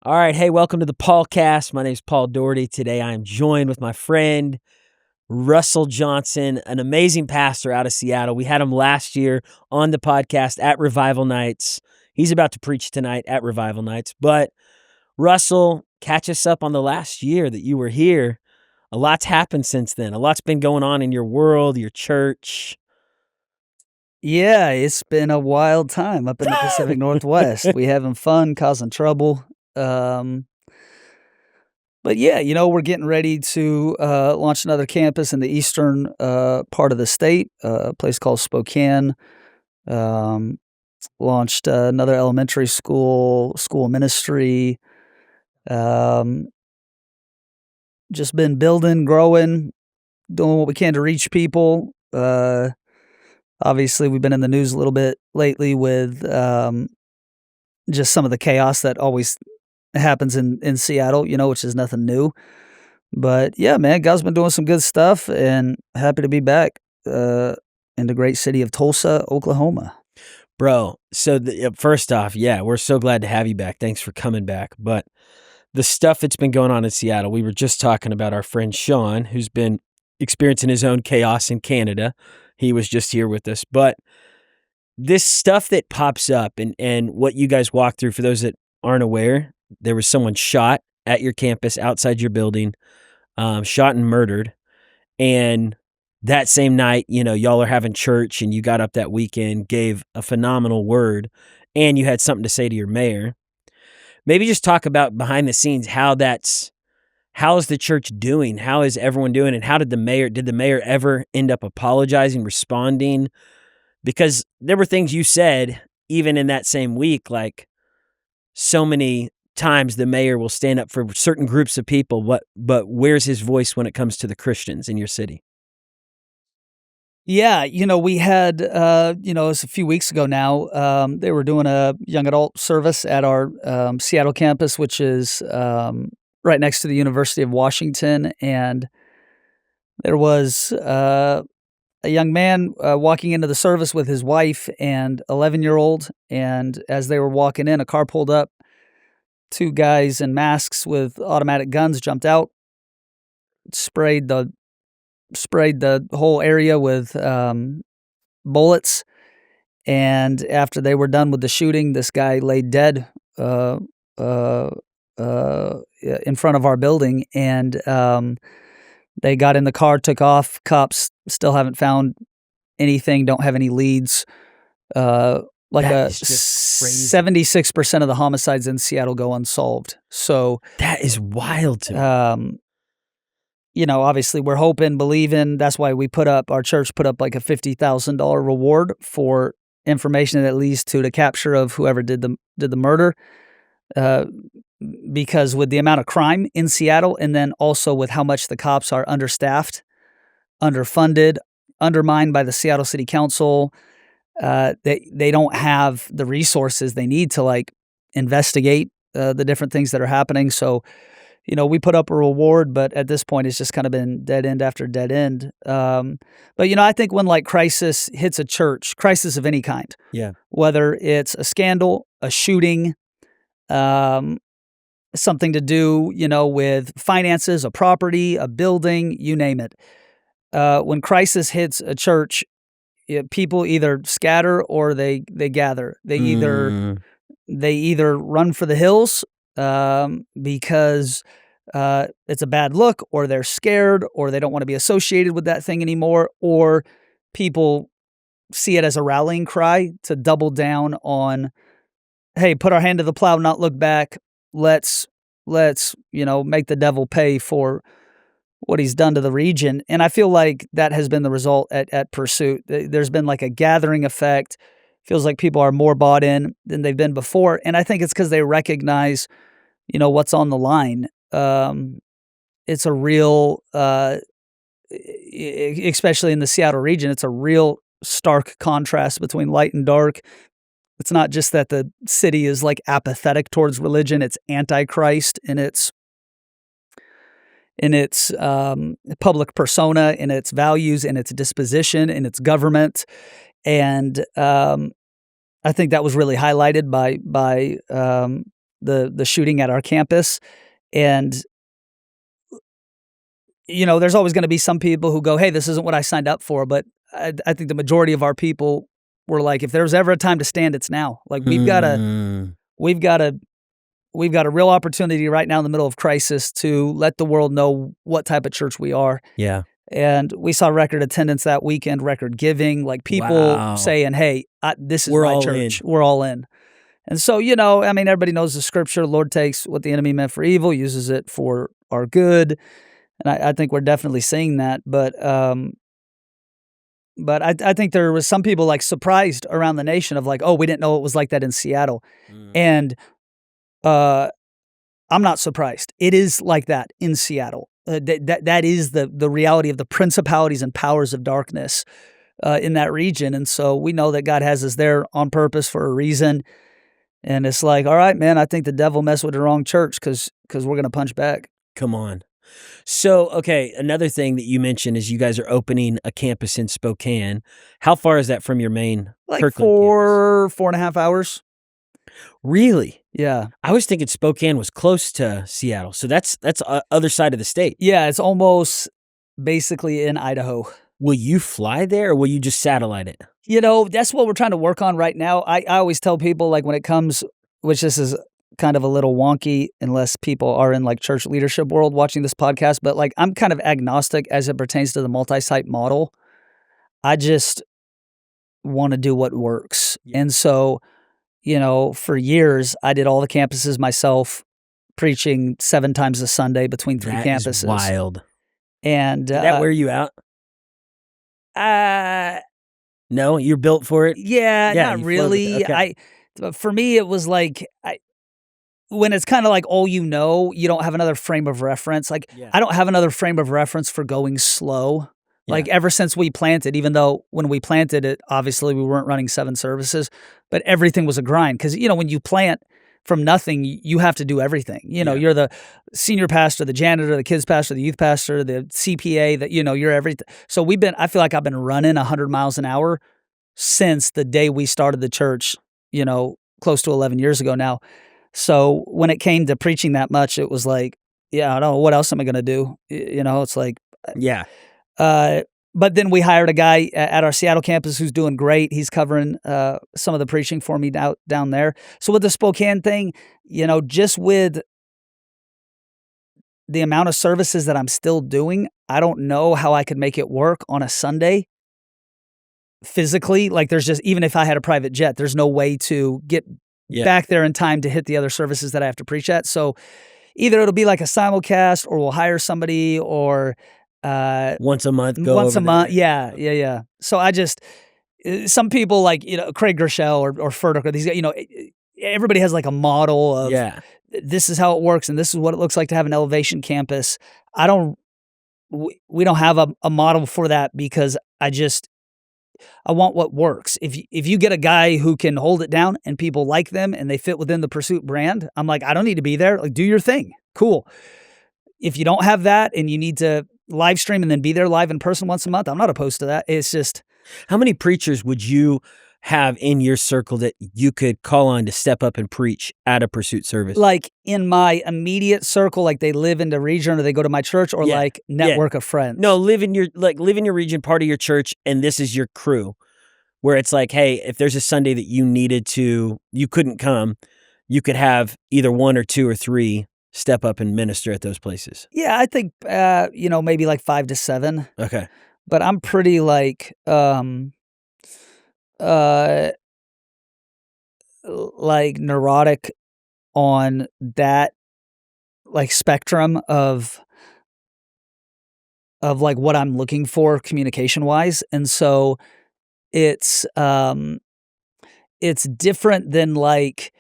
All right. Hey, welcome to the PAULCAST. My name is Paul Daugherty. Today I am joined with my friend, Russell Johnson, an amazing pastor out of Seattle. We had him last year on the podcast at Revival Nights. He's about to preach tonight at Revival Nights. But Russell, catch us up on the last year that you were here. A lot's happened since then. A lot's been going on in your world, your church. Yeah, it's been a wild time up in the Pacific Northwest. We having fun, causing trouble. But yeah, we're getting ready to launch another campus in the eastern part of the state, a place called Spokane. Launched another elementary school of ministry. Just been building, growing, doing what we can to reach people. Obviously, we've been in the news a little bit lately with just some of the chaos that always happens in Seattle, which is nothing new. But yeah, man, God's been doing some good stuff, and happy to be back in the great city of Tulsa, Oklahoma. Bro, so first off, yeah, we're so glad to have you back. Thanks for coming back. But the stuff that's been going on in Seattle, we were just talking about our friend Sean, who's been experiencing his own chaos in Canada. He was just here with us. But this stuff that pops up and what you guys walk through, for those that aren't aware, there was someone shot at your campus outside your building, shot and murdered. And that same night, y'all are having church and you got up that weekend, gave a phenomenal word, and you had something to say to your mayor. Maybe just talk about behind the scenes how is the church doing? How is everyone doing? And how did the mayor ever end up apologizing, responding? Because there were things you said even in that same week, like so many times the mayor will stand up for certain groups of people, but where's his voice when it comes to the Christians in your city? Yeah, we had, it was a few weeks ago now, they were doing a young adult service at our Seattle campus, which is right next to the University of Washington. And there was a young man walking into the service with his wife and 11-year-old. And as they were walking in, a car pulled up. Two guys in masks with automatic guns jumped out, sprayed the whole area with bullets. And after they were done with the shooting, this guy lay dead in front of our building. And they got in the car, took off. Cops still haven't found anything, don't have any leads. That is just crazy. 76% of the homicides in Seattle go unsolved. So that is wild to me. Obviously we're hoping, believing. That's why our church put up like a $50,000 reward for information that leads to the capture of whoever did the murder. Because with the amount of crime in Seattle, and then also with how much the cops are understaffed, underfunded, undermined by the Seattle City Council, they don't have the resources they need to investigate the different things that are happening. So, we put up a reward, but at this point it's just kind of been dead end after dead end. But I think when crisis hits a church, crisis of any kind, yeah, whether it's a scandal, a shooting, something to do, with finances, a property, a building, you name it. When crisis hits a church, people either scatter or they gather. They either run for the hills because it's a bad look, or they're scared, or they don't want to be associated with that thing anymore, or people see it as a rallying cry to double down on, hey, put our hand to the plow, not look back. Let's make the devil pay for what he's done to the region. And I feel like that has been the result at Pursuit. There's been a gathering effect. Feels like people are more bought in than they've been before. And I think it's because they recognize, what's on the line. It's a real, especially in the Seattle region, it's a real stark contrast between light and dark. It's not just that the city is apathetic towards religion. It's antichrist in its public persona, in its values, in its disposition, in its government. And I think that was really highlighted by the shooting at our campus, and there's always going to be some people who go, "Hey, this isn't what I signed up for." But I think the majority of our people were like, "If there's ever a time to stand, it's now." Like we've got a real opportunity right now in the middle of crisis to let the world know what type of church we are. Yeah. And we saw record attendance that weekend, record giving, like people Wow. saying, "Hey, this is We're my all church. in." We're all in." And so, everybody knows the scripture. Lord takes what the enemy meant for evil, uses it for our good. And I think we're definitely seeing that. But I think there was some people like surprised around the nation of like, "Oh, we didn't know it was like that in Seattle." And I'm not surprised. It is like that in Seattle. That is the reality of the principalities and powers of darkness in that region. And so we know that God has us there on purpose for a reason. And it's like, all right, man, I think the devil messed with the wrong church because we're going to punch back. Come on. So, okay, another thing that you mentioned is you guys are opening a campus in Spokane. How far is that from your main Like Kirkland campus? 4.5 hours. Really? Yeah. I was thinking Spokane was close to Seattle. So that's other side of the state. Yeah, it's almost basically in Idaho. Will you fly there or will you just satellite it? That's what we're trying to work on right now. I always tell people, like, when it comes, which this is kind of a little wonky unless people are in like church leadership world watching this podcast, but like I'm kind of agnostic as it pertains to the multi-site model. I just want to do what works. Yeah. And so, for years I did all the campuses myself, preaching 7 times a Sunday between 3 campuses. That is wild. And did that wear you out? No, you're built for it? Yeah, not really. Okay. For me, it was like, when it's kind of like all you don't have another frame of reference. Like, Yeah. I don't have another frame of reference for going slow. Like, ever since we planted, even though when we planted it, obviously we weren't running 7 services, but everything was a grind. Because, when you plant from nothing, you have to do everything. You're the senior pastor, the janitor, the kids pastor, the youth pastor, the CPA, you're everything. So I feel like I've been running 100 miles an hour since the day we started the church, close to 11 years ago now. So when it came to preaching that much, it was like, I don't know, what else am I going to do? It's like, yeah. But then we hired a guy at our Seattle campus who's doing great. He's covering some of the preaching for me down there. So with the Spokane thing, just with the amount of services that I'm still doing, I don't know how I could make it work on a Sunday physically. Like, there's just, even if I had a private jet, there's no way to get back there in time to hit the other services that I have to preach at. So either it'll be like a simulcast, or we'll hire somebody, or once a month. Yeah. So I just, some people like, Craig Gershell or Furtick, or these guys, everybody has like a model of this is how it works and this is what it looks like to have an elevation campus. We don't have a model for that, because I want what works. If you get a guy who can hold it down and people like them and they fit within the Pursuit brand, I'm like, I don't need to be there. Like, do your thing. Cool. If you don't have that and you need to live stream and then be there live in person once a month, I'm not opposed to that. It's just, how many preachers would you have in your circle that you could call on to step up and preach at a Pursuit service? Like, in my immediate circle, like they live in the region or they go to my church, or like network of friends? No, live in your region, part of your church, and this is your crew, where it's like, hey, if there's a Sunday that you couldn't come, you could have either 1 or 2 or 3 step up and minister at those places. Yeah, I think, maybe like 5 to 7. Okay. But I'm pretty like neurotic on that like spectrum of like what I'm looking for communication wise. And so it's different than like,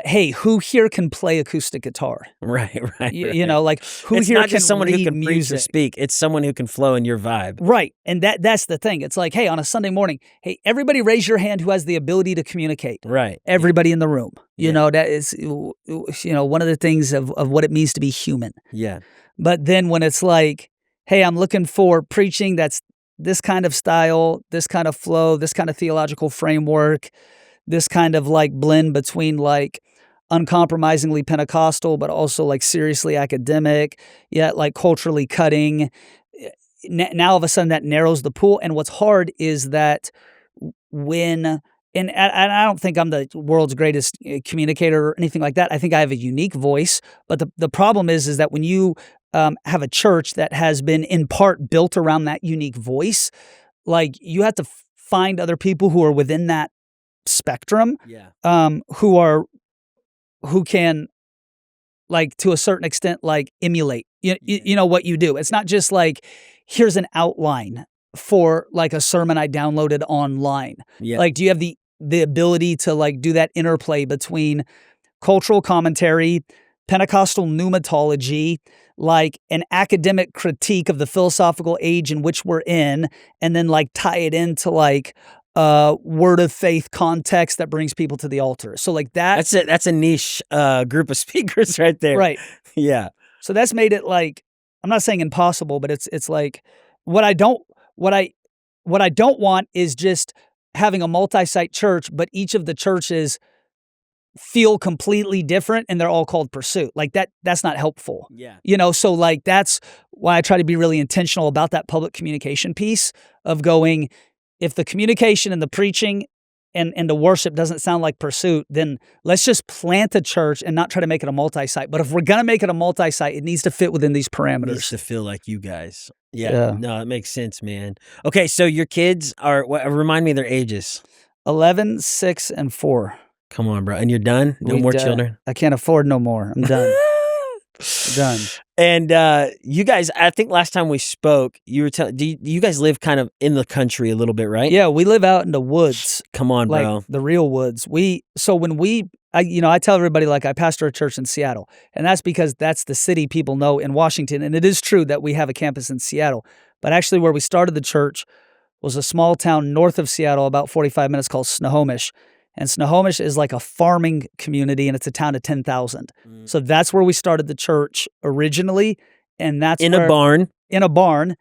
hey, who here can play acoustic guitar? Right. Like, who it's here not just someone who can music? preach or speak. It's someone who can flow in your vibe. Right. And that's the thing. It's like, hey, on a Sunday morning, hey, everybody raise your hand who has the ability to communicate. Right. Everybody in the room. That is, one of the things of what it means to be human. Yeah. But then when it's like, hey, I'm looking for preaching that's this kind of style, this kind of flow, this kind of theological framework, this kind of like blend between like uncompromisingly Pentecostal, but also like seriously academic, yet like culturally cutting. Now all of a sudden that narrows the pool. And what's hard is that when and I don't think I'm the world's greatest communicator or anything like that. I think I have a unique voice. But the problem is that when you have a church that has been in part built around that unique voice, like you have to find other people who are within that spectrum, who can, like, to a certain extent, like emulate you know what you do. It's not just like here's an outline for like a sermon I downloaded online. Like, do you have the ability to like do that interplay between cultural commentary, Pentecostal pneumatology, like an academic critique of the philosophical age in which we're in, and then like tie it into like word of faith context that brings people to the altar. So like that. That's a niche group of speakers right there. Right. Yeah. So that's made it like, I'm not saying impossible, but it's like what I don't want is just having a multi-site church, but each of the churches feel completely different and they're all called Pursuit. Like that's not helpful. Yeah. So like that's why I try to be really intentional about that public communication piece of going, if the communication and the preaching and the worship doesn't sound like Pursuit, then let's just plant a church and not try to make it a multi-site. But if we're going to make it a multi-site, it needs to fit within these parameters. It needs to feel like you guys. Yeah. No, it makes sense, man. Okay, so your kids are, remind me their ages. 11, 6, and 4. Come on, bro. And you're done? No more children? I can't afford no more. I'm done. Done. And you guys, I think last time we spoke, you were telling, do you guys live kind of in the country a little bit, right? Yeah, we live out in the woods. Come on, like bro. The real woods. I tell everybody, like, I pastor a church in Seattle, and that's because that's the city people know in Washington. And it is true that we have a campus in Seattle, but actually where we started the church was a small town north of Seattle, about 45 minutes, called Snohomish. And Snohomish is like a farming community, and it's a town of 10,000. So that's where we started the church originally, and that's in a barn. In a barn,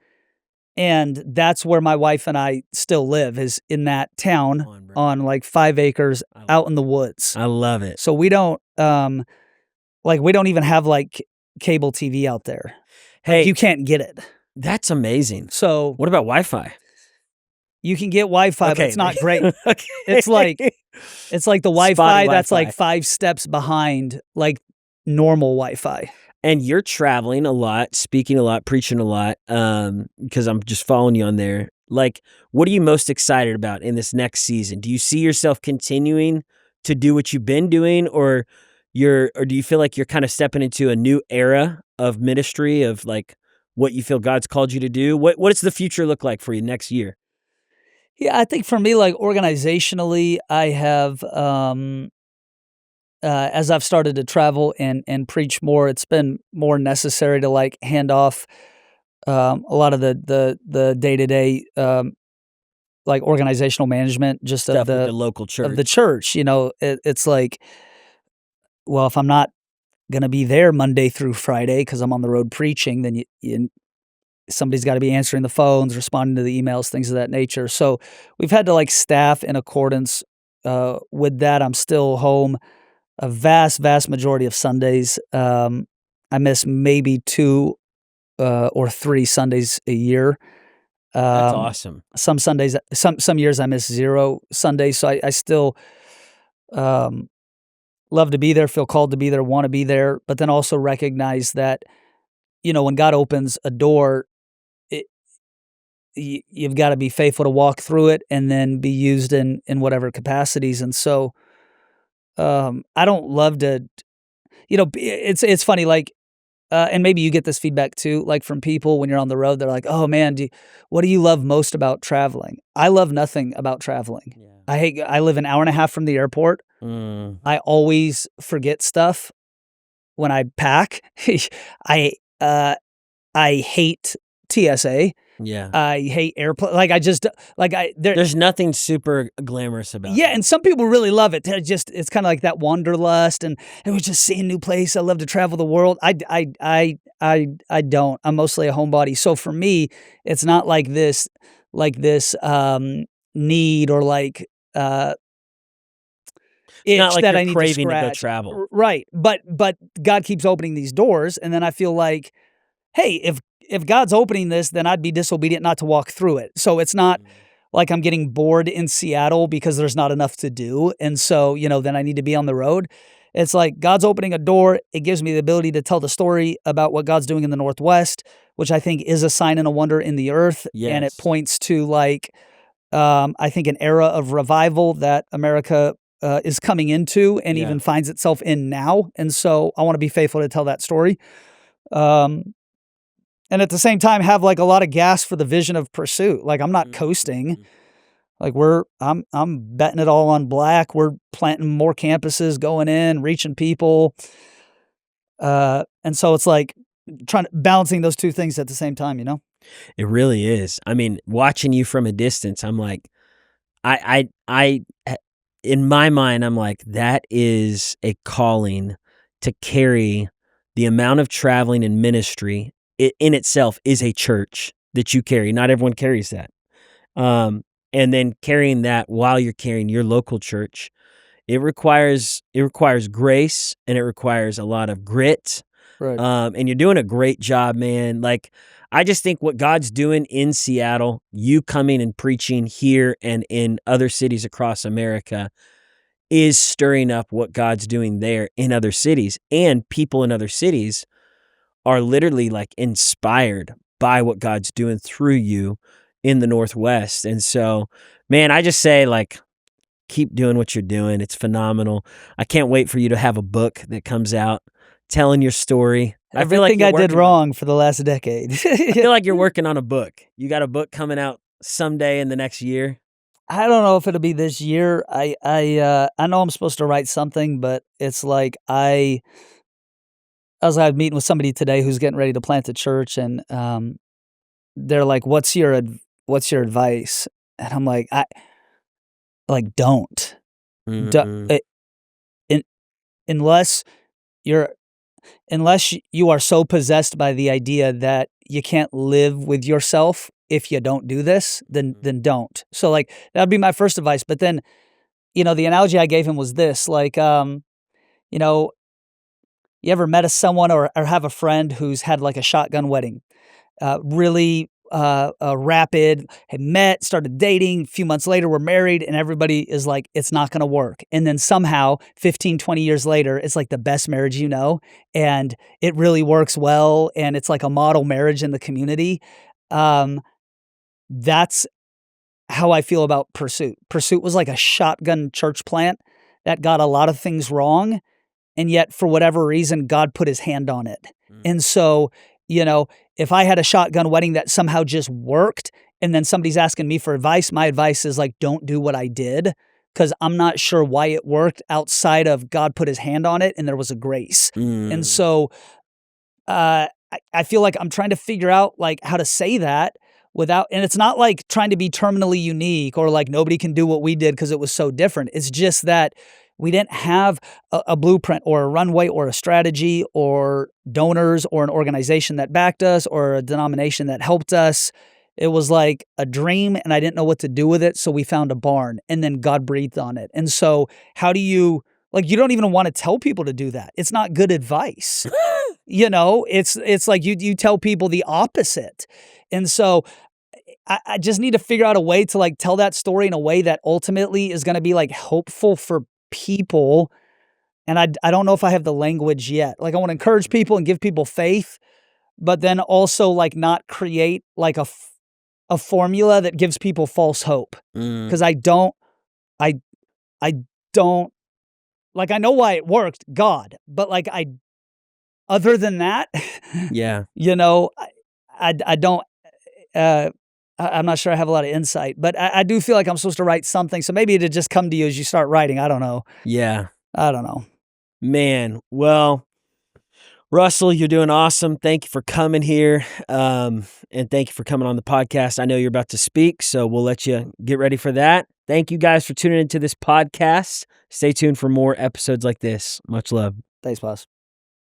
and that's where my wife and I still live, is in that town on like 5 acres out in the woods. I love it. So we don't we don't even have like cable TV out there. Hey, you can't get it. That's amazing. So what about Wi-Fi? You can get Wi-Fi, but it's not great. Okay. It's like the Wi-Fi that's like 5 steps behind like normal Wi-Fi. And you're traveling a lot, speaking a lot, preaching a lot, because I'm just following you on there. Like, what are you most excited about in this next season? Do you see yourself continuing to do what you've been doing, or do you feel like you're kind of stepping into a new era of ministry, of like what you feel God's called you to do? What does the future look like for you next year? Yeah, I think for me, like organizationally, I have, as I've started to travel and preach more, it's been more necessary to like hand off a lot of the day-to-day like organizational management, just stuff of the local church. Of the church. It's like, well, if I'm not going to be there Monday through Friday because I'm on the road preaching, then somebody's got to be answering the phones, responding to the emails, things of that nature. So we've had to like staff in accordance with that. I'm still home a vast majority of Sundays. I miss maybe 2 or 3 Sundays a year. That's awesome. Some Sundays, some years I miss 0 Sundays. So I still love to be there, feel called to be there, want to be there, but then also recognize that, when God opens a door, you've got to be faithful to walk through it and then be used in whatever capacities. And so, I don't love to, it's funny, like, and maybe you get this feedback too, like from people when you're on the road, they're like, oh man, what do you love most about traveling? I love nothing about traveling. Yeah. I live an hour and a half from the airport. I always forget stuff when I pack. I hate TSA. Yeah. I hate airplane. Like there's nothing super glamorous about it. Yeah, and some people really love it. It's kind of like that wanderlust, and it was just seeing new place. I love to travel the world. I don't. I'm mostly a homebody. So for me, it's not like this need or like not itch like that you're I need to craving to go scratch. travel. Right. But God keeps opening these doors, and then I feel like, hey, if God's opening this, then I'd be disobedient not to walk through it. So it's not like I'm getting bored in Seattle because there's not enough to do, and so, then I need to be on the road. It's like God's opening a door. It gives me the ability to tell the story about what God's doing in the Northwest, which I think is a sign and a wonder in the earth, and it Yes. points to, like, I think an era of revival that America is coming into and Yeah. even finds itself in now, and so I wanna be faithful to tell that story. Um, and at the same time, have, like, a lot of gas for the vision of pursuit. Like, I'm not coasting. Mhm. Like, I'm betting it all on black. We're planting more campuses, going in, reaching people. And so it's like balancing those 2 things at the same time, you know? It really is. I mean, watching you from a distance, I'm like, I in my mind, I'm like, that is a calling to carry the amount of traveling and ministry. It in itself is a church that you carry. Not everyone carries that. Um, and then carrying that while you're carrying your local church, it requires grace and it requires a lot of grit. Right. And you're doing a great job, man. Like, I just think what God's doing in Seattle, you coming and preaching here and in other cities across America, is stirring up what God's doing there in other cities. And people in other cities are literally like inspired by what God's doing through you in the Northwest. And so, man, I just say, like, keep doing what you're doing. It's phenomenal. I can't wait for you to have a book that comes out telling your story. I feel like Everything you're I did working on wrong for the last decade. I feel like you're working on a book. You got a book coming out someday in the next year? I don't know if it'll be this year. I know I'm supposed to write something, but it's like I was meeting with somebody today who's getting ready to plant a church, and they're like, what's your advice?" And I'm like, "I like don't. Do, Mhm. in, unless you're you are so possessed by the idea that you can't live with yourself if you don't do this, then don't." So, like, that'd be my first advice. But then, the analogy I gave him was this, like, you know, you ever met someone or have a friend who's had, like, a shotgun wedding? Really rapid, had met, started dating, a few months later, we're married, and everybody is like, it's not going to work. And then somehow 15, 20 years later, it's like the best marriage you know, and it really works well. And it's like a model marriage in the community. Um, that's how I feel about Pursuit. Pursuit was like a shotgun church plant that got a lot of things wrong, and yet for whatever reason, God put his hand on it. And so, if I had a shotgun wedding that somehow just worked, and then somebody's asking me for advice, my advice is like, don't do what I did, because I'm not sure why it worked outside of God put his hand on it and there was a grace. And Mm. so I feel like I'm trying to figure out, like, how to say that without, and it's not like trying to be terminally unique or like nobody can do what we did because it was so different. It's just that we didn't have a blueprint or a runway or a strategy or donors or an organization that backed us or a denomination that helped us. It was like a dream and I didn't know what to do with it. So we found a barn and then God breathed on it. And so how do you, like, you don't even want to tell people to do that. It's not good advice. It's like you tell people the opposite. And so I just need to figure out a way to, like, tell that story in a way that ultimately is going to be, like, hopeful for people. And I don't know if I have the language yet. Like, I want to encourage people and give people faith, but then also, like, not create like a formula that gives people false hope. Mm. Cause I I don't, like, I know why it worked, God, but, like, other than that, Yeah. I don't, uh, I'm not sure I have a lot of insight, but I do feel like I'm supposed to write something. So maybe it'll just come to you as you start writing. I don't know. Yeah. I don't know. Man, well, Russell, you're doing awesome. Thank you for coming here. And thank you for coming on the podcast. I know you're about to speak, so we'll let you get ready for that. Thank you guys for tuning into this podcast. Stay tuned for more episodes like this. Much love. Thanks, boss.